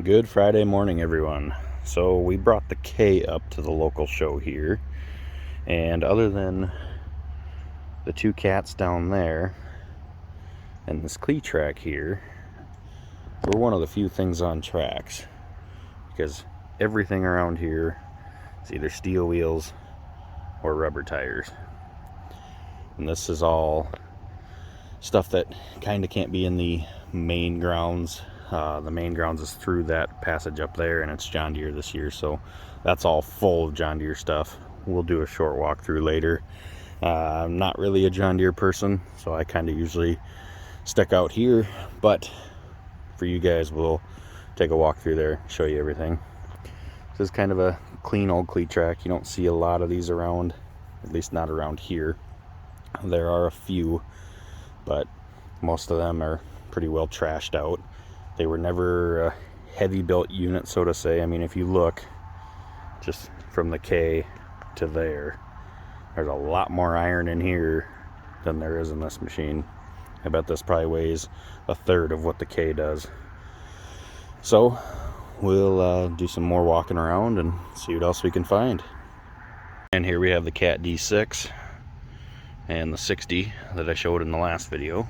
Good Friday morning, everyone. So we brought the K up to the local show here, and other than the two cats down there and this Clee track here, we're one of the few things on tracks, because everything around here is either steel wheels or rubber tires. And this is all stuff that kind of can't be in the main grounds. The main grounds is through that passage up there, and it's John Deere this year, so that's all full of John Deere stuff. We'll do a short walkthrough later. I'm not really a John Deere person, so I kind of usually stick out here, but for you guys, we'll take a walk through there, show you everything. This is kind of a clean old cleat track. You don't see a lot of these around, at least not around here. There are a few, but most of them are pretty well trashed out. They were never a heavy built unit, so to say. I mean, if you look just from the K to there, there's a lot more iron in here than there is in this machine. I bet this probably weighs a third of what the K does. So we'll do some more walking around and see what else we can find. And here we have the Cat D6 and the 60 that I showed in the last video.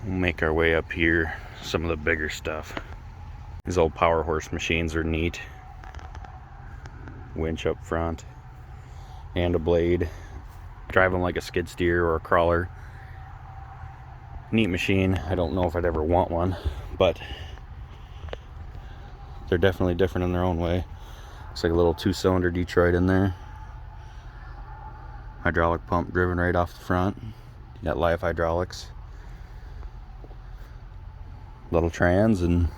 We'll make our way up here, some of the bigger stuff. These old power horse machines are neat. Winch up front and a blade. Drive them like a skid steer or a crawler. Neat machine. I don't know if I'd ever want one, but they're definitely different in their own way. It's like a little 2-cylinder Detroit in there. Hydraulic pump driven right off the front. You got live hydraulics. Little trans and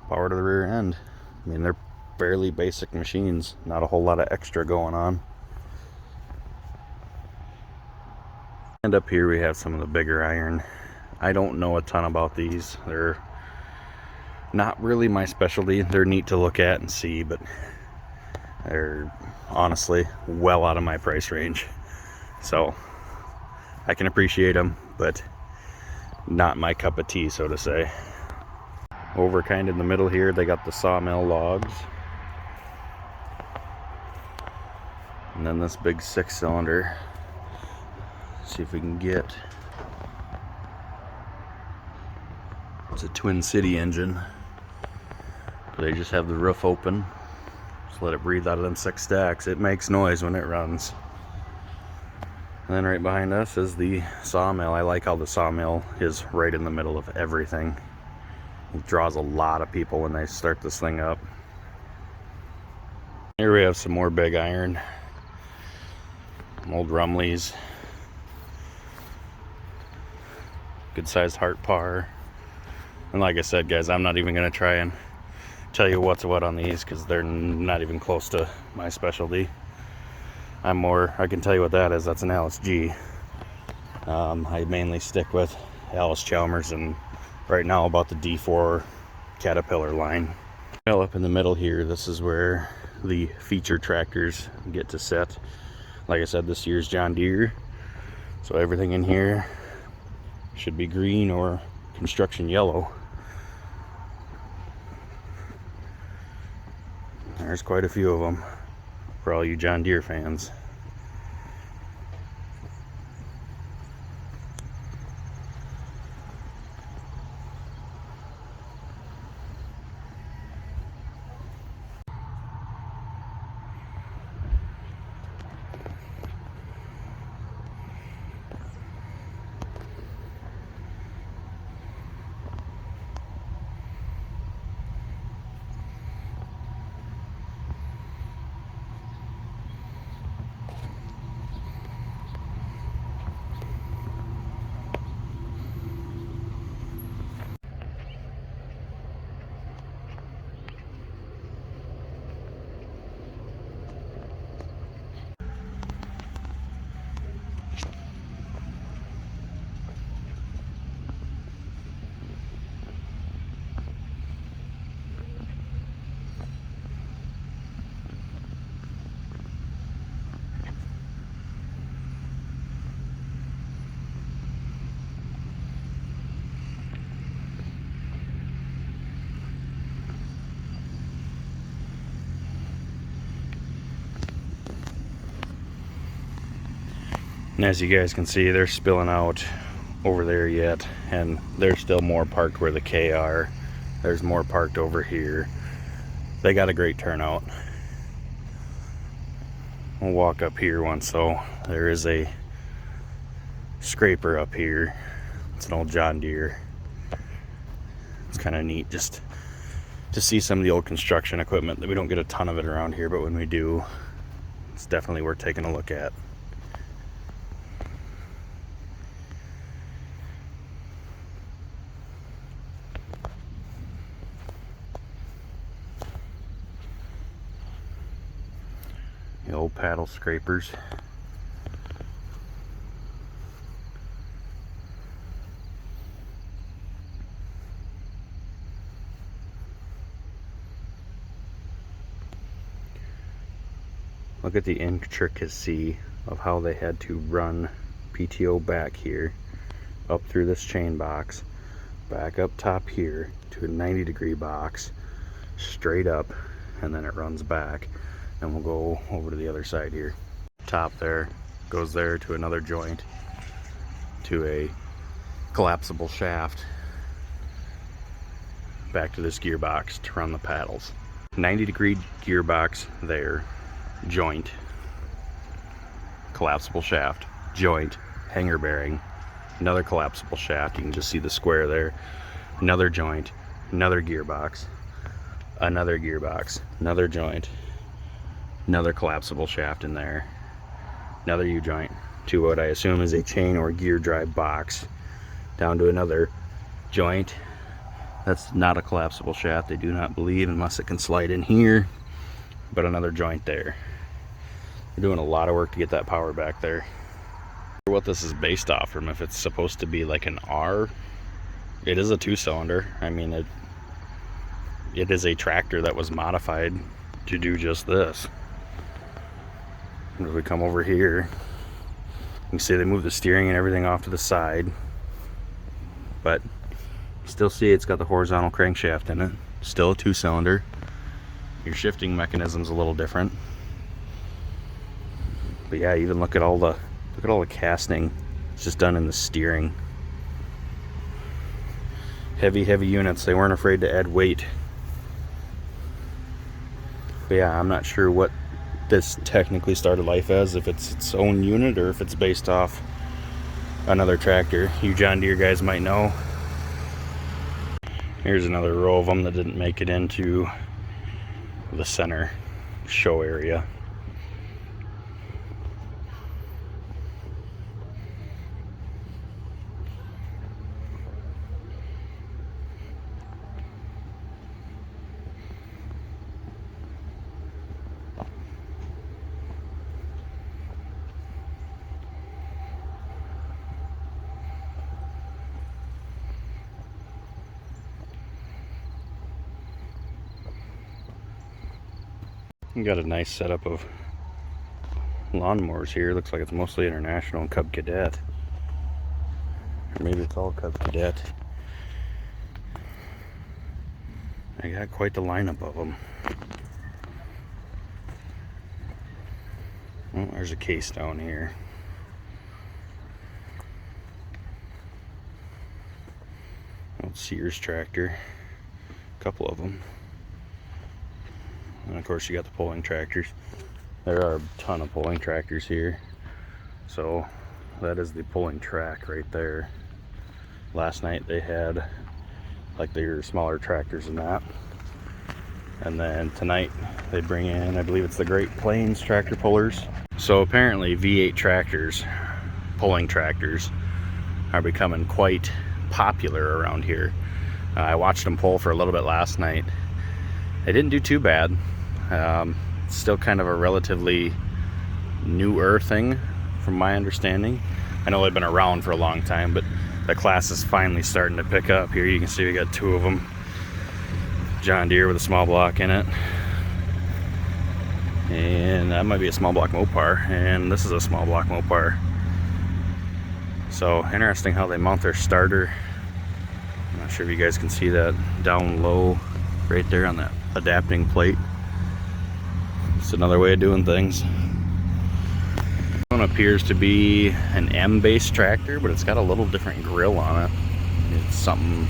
power to the rear end. I mean, they're fairly basic machines, not a whole lot of extra going on. And up here we have some of the bigger iron. I don't know a ton about these. They're not really my specialty. They're neat to look at and see, but they're honestly well out of my price range. So I can appreciate them, but not my cup of tea, so to say. Over kind of in the middle here, they got the Sawmill logs. And then this big 6-cylinder. See if we can get... It's a Twin City engine. They just have the roof open. Just let it breathe out of them 6 stacks. It makes noise when it runs. And then right behind us is the Sawmill. I like how the Sawmill is right in the middle of everything. It draws a lot of people when they start this thing up. Here we have some more big iron. Old Rumleys. Good sized Hart par. And like I said, guys, I'm not even going to try and tell you what's what on these, because they're not even close to my specialty. I can tell you what that is. That's an LSG. I mainly stick with Alice Chalmers and right now about the D4 Caterpillar line. Well, up in the middle here, this is where the feature tractors get to sit. Like I said, this year's John Deere, so everything in here should be green or construction yellow. There's quite a few of them for all you John Deere fans. And as you guys can see, they're spilling out over there yet, and there's still more parked where the K are. There's more parked over here. They got a great turnout. We'll walk up here once. So there is a scraper up here. It's an old John Deere. It's kind of neat just to see some of the old construction equipment. That we don't get a ton of it around here, but when we do, it's definitely worth taking a look at. The old paddle scrapers. Look at the intricacy of how they had to run PTO back here, up through this chain box, back up top here to a 90-degree box, straight up, and then it runs back. And we'll go over to the other side here. Top there goes there to another joint, to a collapsible shaft, back to this gearbox to run the paddles. 90-degree gearbox there, joint, collapsible shaft, joint, hanger bearing, another collapsible shaft. You can just see the square there. Another joint, another gearbox, another gearbox, another joint, another collapsible shaft in there, another U-joint to what I assume is a chain or gear drive box, down to another joint. That's not a collapsible shaft, I do not believe, unless it can slide in here, but another joint there. We're doing a lot of work to get that power back there. What this is based off from, if it's supposed to be like an R, it is a 2-cylinder. I mean, it is a tractor that was modified to do just this. If we come over here, you can see they moved the steering and everything off to the side, but you still see it's got the horizontal crankshaft in it. Still a 2-cylinder. Your shifting mechanism's a little different, but yeah, even look at all the casting. It's just done in the steering. Heavy units. They weren't afraid to add weight. But yeah, I'm not sure what this technically started life as, if it's its own unit or if it's based off another tractor. You John Deere guys might know. Here's another row of them that didn't make it into the center show area. We got a nice setup of lawnmowers here. Looks like it's mostly International and Cub Cadet. Or maybe it's all Cub Cadet. I got quite the lineup of them. Oh, there's a case down here. Old Sears tractor. A couple of them. And of course you got the pulling tractors. There are a ton of pulling tractors here. So that is the pulling track right there. Last night they had like their smaller tractors than that. And then tonight they bring in, I believe it's the Great Plains tractor pullers. So apparently V8 tractors, pulling tractors, are becoming quite popular around here. I watched them pull for a little bit last night. They didn't do too bad. Still kind of a relatively newer thing from my understanding. I know they've been around for a long time, but the class is finally starting to pick up. Here you can see we got two of them. John Deere with a small block in it. And that might be a small block Mopar. And this is a small block Mopar. So interesting how they mount their starter. I'm not sure if you guys can see that down low right there on that adapting plate. It's another way of doing things. one appears to be an M-based tractor, but it's got a little different grill on it. It's something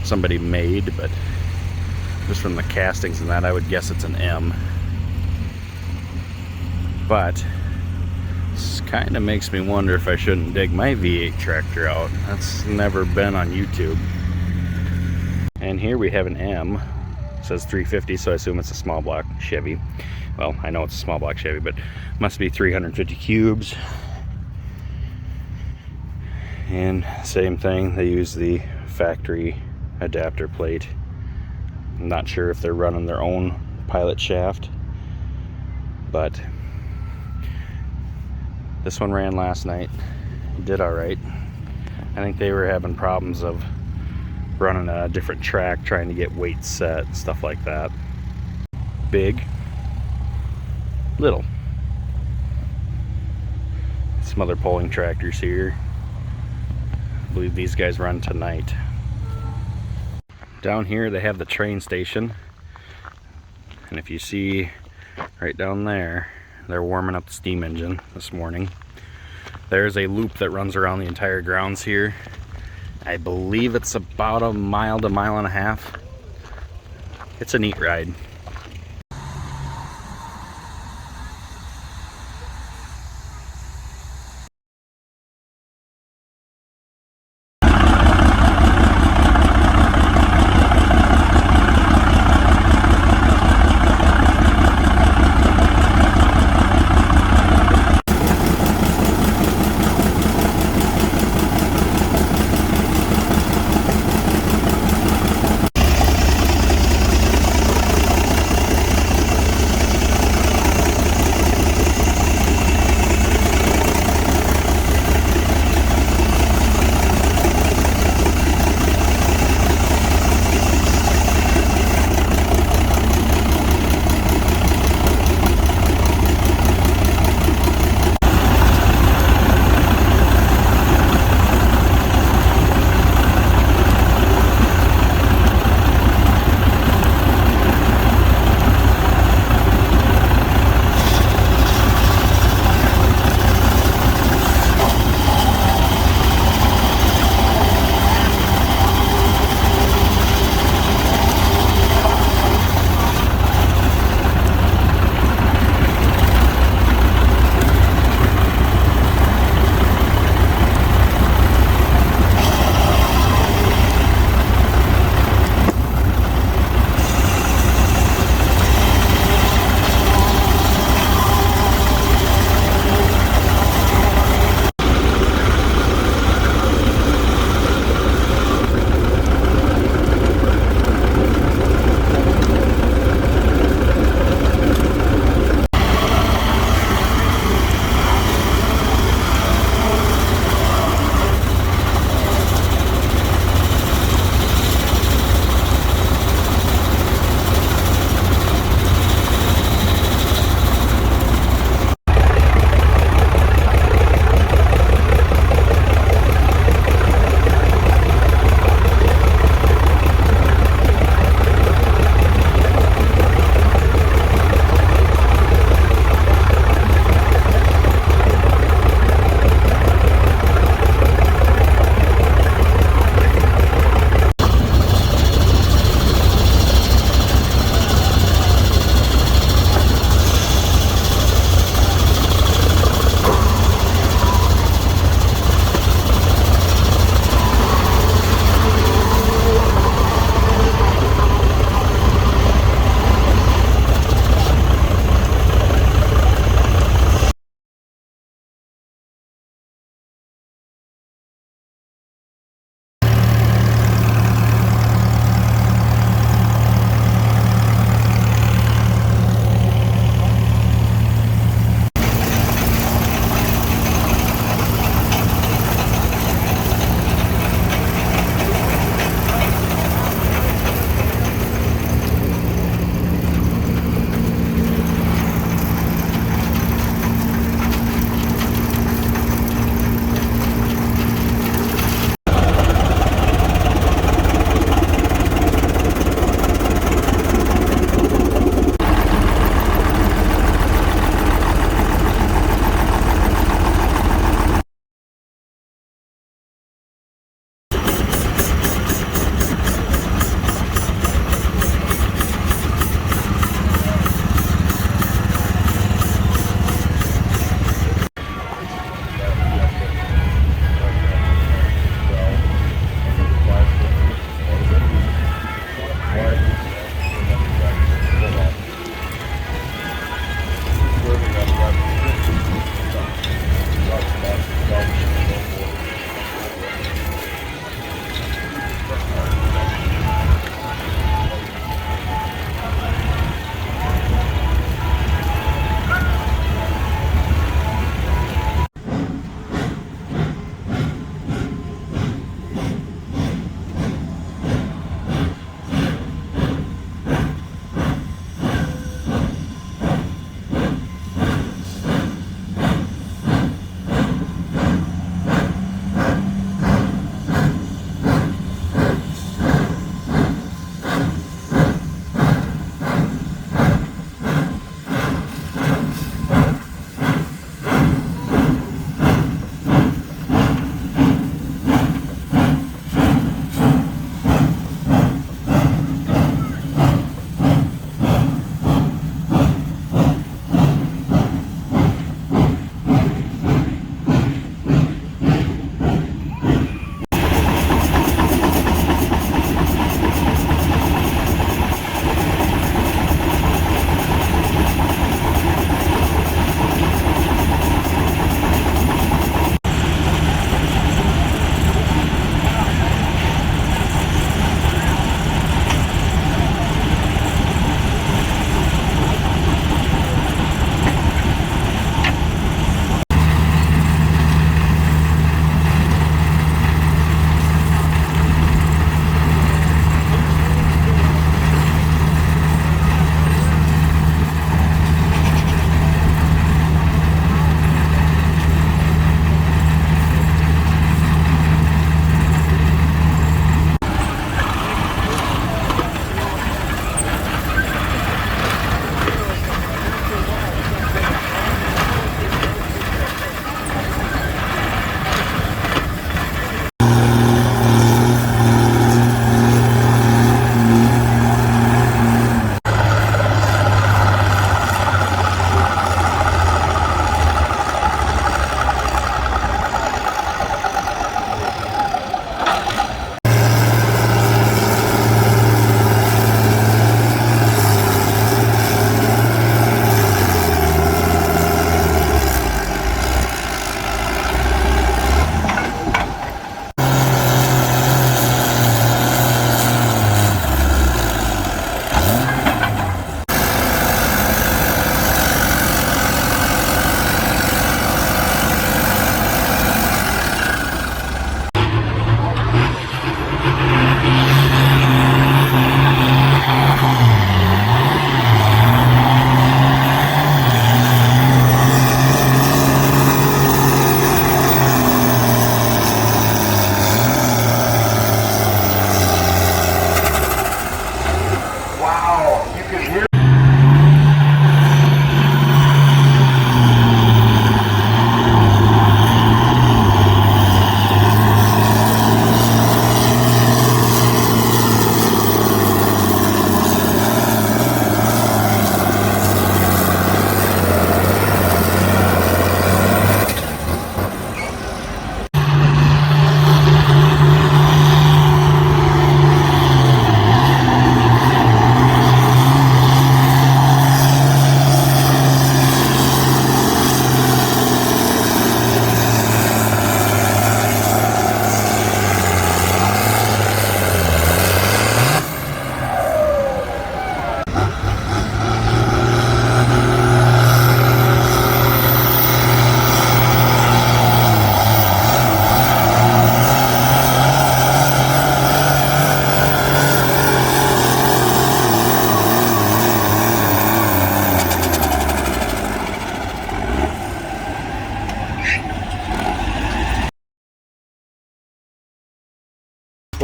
somebody made, but just from the castings and that, I would guess it's an M. But this kind of makes me wonder if I shouldn't dig my V8 tractor out. That's never been on YouTube. And here we have an M. It says 350, so I assume it's a small block Chevy. Well, I know it's a small block Chevy, but must be 350 cubes. And same thing, they use the factory adapter plate. I'm not sure if they're running their own pilot shaft, but this one ran last night. It did all right. I think they were having problems of running a different track, trying to get weights set, stuff like that. Big, little. Some other pulling tractors here. I believe these guys run tonight. Down here they have the train station, and if you see right down there, they're warming up the steam engine this morning. There's a loop that runs around the entire grounds here. I believe it's about a mile to mile and a half. It's a neat ride.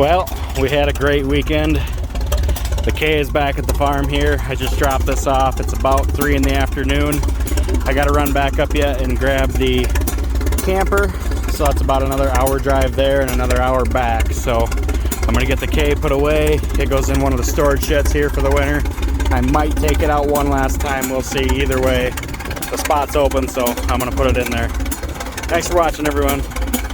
Well, we had a great weekend. The K is back at the farm here. I just dropped this off. It's about 3 in the afternoon. I gotta run back up yet and grab the camper. So that's about another hour drive there and another hour back. So I'm gonna get the K put away. It goes in one of the storage sheds here for the winter. I might take it out one last time. We'll see. Either way, the spot's open, so I'm gonna put it in there. Thanks for watching, everyone.